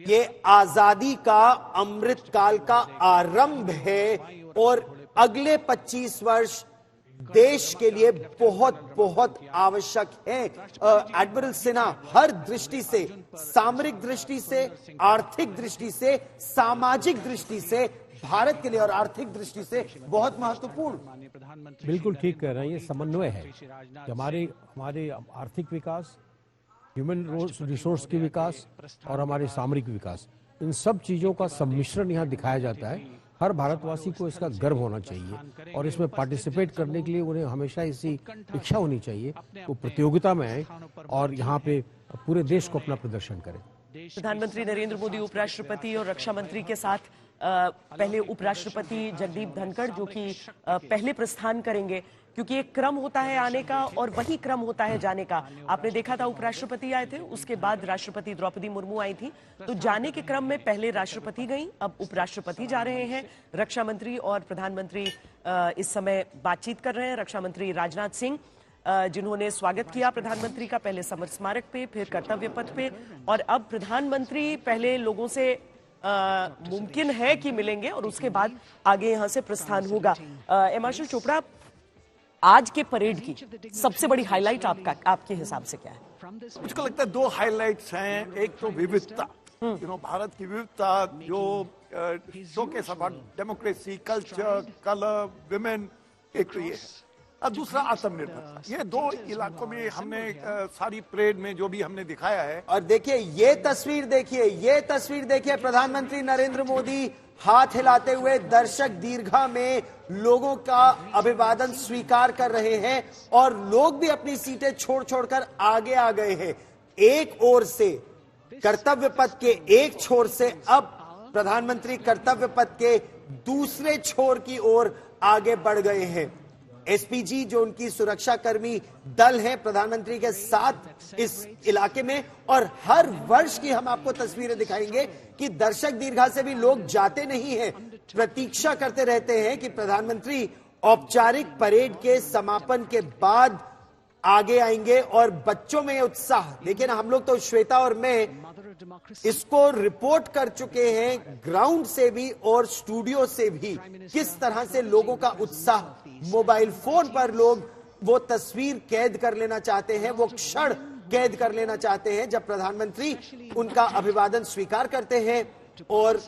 ये आजादी का अमृत काल का आरंभ है और अगले 25 वर्ष देश के लिए बहुत बहुत आवश्यक है। एडमिरल सिन्हा हर दृष्टि से, सामरिक दृष्टि से, आर्थिक दृष्टि से, सामाजिक दृष्टि से भारत के लिए और आर्थिक दृष्टि से बहुत महत्वपूर्ण। बिल्कुल ठीक कह रहे हैं, ये समन्वय है कि हमारे आर्थिक विकास, ह्यूमन रिसोर्स के विकास और हमारे सामरिक विकास, इन सब चीजों का सम्मिश्रण यहाँ दिखाया जाता है। हर भारतवासी को इसका गर्व होना चाहिए और इसमें पार्टिसिपेट करने के लिए उन्हें हमेशा इसी इच्छा होनी चाहिए, वो प्रतियोगिता में आए और यहाँ पे पूरे देश को अपना प्रदर्शन करें। प्रधानमंत्री नरेंद्र मोदी, उपराष्ट्रपति और रक्षा मंत्री के साथ पहले उपराष्ट्रपति जगदीप धनखड़ जो कि पहले प्रस्थान करेंगे, क्योंकि एक क्रम होता है आने का और वही क्रम होता है जाने का। आपने देखा था उपराष्ट्रपति आए थे, उसके बाद राष्ट्रपति द्रौपदी मुर्मू आई थी, तो जाने के क्रम में पहले राष्ट्रपति गई, अब उपराष्ट्रपति जा रहे हैं। रक्षा मंत्री और प्रधानमंत्री इस समय बातचीत कर रहे हैं। रक्षा मंत्री राजनाथ सिंह जिन्होंने स्वागत किया प्रधानमंत्री का पहले समर स्मारक पे, फिर कर्तव्य पथ पे, और अब प्रधानमंत्री पहले लोगों से मुमकिन है कि मिलेंगे और उसके बाद आगे यहाँ से प्रस्थान होगा। एमाशु चोपड़ा, आज के परेड की सबसे बड़ी हाईलाइट आपके हिसाब से क्या है? मुझको लगता है दो हाईलाइट्स हैं। एक तो विविधता, भारत की विविधता जो showcase about democracy, culture, colour, women, एक तो ये है, और दूसरा आत्मनिर्भरता। ये दो इलाकों में हमने सारी परेड में जो भी हमने दिखाया है। और देखिए ये तस्वीर देखिए प्रधानमंत्री नरेंद्र मोदी हाथ हिलाते हुए दर्शक दीर्घा में लोगों का अभिवादन स्वीकार कर रहे हैं और लोग भी अपनी सीटें छोड़ छोड़कर आगे आ गए हैं। एक ओर से कर्तव्य पथ के एक छोर से अब प्रधानमंत्री कर्तव्य पथ के दूसरे छोर की ओर आगे बढ़ गए हैं। एसपीजी जो उनकी सुरक्षा कर्मी दल है प्रधानमंत्री के साथ इस इलाके में, और हर वर्ष की हम आपको तस्वीरें दिखाएंगे कि दर्शक दीर्घा से भी लोग जाते नहीं हैं, प्रतीक्षा करते रहते हैं कि प्रधानमंत्री औपचारिक परेड के समापन के बाद आगे आएंगे। और बच्चों में उत्साह देखिए ना, हम लोग तो श्वेता और मैं इसको रिपोर्ट कर चुके हैं ग्राउंड से भी और स्टूडियो से भी, किस तरह से लोगों का उत्साह, मोबाइल फोन पर लोग वो तस्वीर कैद कर लेना चाहते हैं, वो क्षण कैद कर लेना चाहते हैं जब प्रधानमंत्री उनका अभिवादन स्वीकार करते हैं। और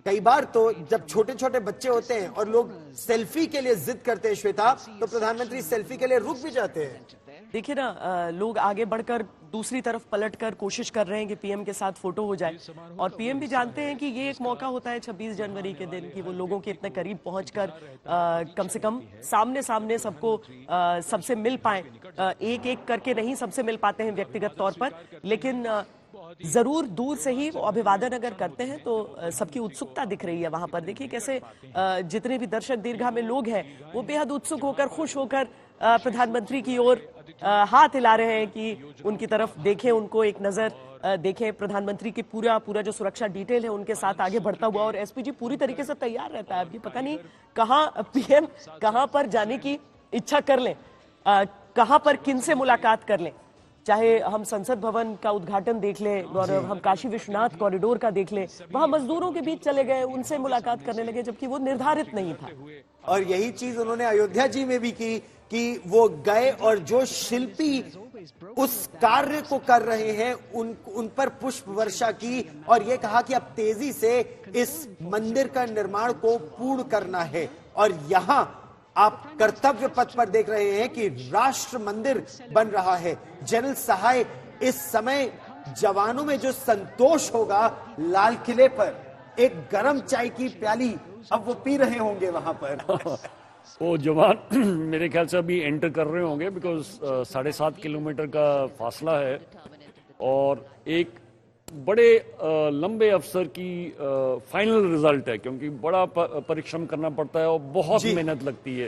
कई बार तो जब छोटे छोटे बच्चे होते हैं और लोग सेल्फी के लिए जिद करते हैं श्वेता, तो प्रधानमंत्री सेल्फी के लिए रुक भी जाते हैं। देखिए ना, लोग आगे बढ़कर दूसरी तरफ पलटकर कोशिश कर रहे हैं कि पीएम के साथ फोटो हो जाए, और पीएम भी जानते हैं कि ये एक मौका होता है 26 जनवरी के दिन कि वो लोगों के इतने करीब पहुंचकर कम से कम सामने सामने सबको सबसे मिल पाए। एक एक करके नहीं सबसे मिल पाते हैं व्यक्तिगत तौर पर, लेकिन जरूर दूर से ही वो अभिवादन अगर करते हैं तो सबकी उत्सुकता दिख रही है वहां पर। देखिए कैसे जितने भी दर्शक दीर्घा में लोग हैं वो बेहद उत्सुक होकर, खुश होकर प्रधानमंत्री की ओर हाथ हिला रहे हैं कि उनकी तरफ देखें, उनको एक नजर देखें। प्रधानमंत्री की पूरा जो सुरक्षा डिटेल है उनके साथ आगे बढ़ता हुआ, और एसपीजी पूरी तरीके से तैयार रहता है। अभी पता नहीं कहाँ पीएम कहाँ पर जाने की इच्छा कर लें, कहाँ पर किन से मुलाकात कर लें, चाहे हम संसद भवन का उद्घाटन देख लें और हम काशी विश्वनाथ कॉरिडोर का देख लें, वहां मजदूरों के बीच चले गए, उनसे मुलाकात करने लगे, जबकि वो निर्धारित नहीं था। और यही चीज उन्होंने अयोध्या जी में भी की कि वो गए और जो शिल्पी उस कार्य को कर रहे हैं उन पर पुष्प वर्षा की, और ये कहा कि अब तेजी से इस मंदिर का निर्माण को पूर्ण करना है। और यहां आप कर्तव्य पथ पर देख रहे हैं कि राष्ट्र मंदिर बन रहा है। जनरल सहाय इस समय जवानों में जो संतोष होगा, लाल किले पर एक गरम चाय की प्याली अब वो पी रहे होंगे वहां पर। वो जवान मेरे ख्याल से अभी एंटर कर रहे होंगे, बिकॉज 7.5 किलोमीटर का फासला है और एक बड़े लंबे अफसर की फाइनल रिजल्ट है, क्योंकि बड़ा परिश्रम करना पड़ता है और बहुत मेहनत लगती है।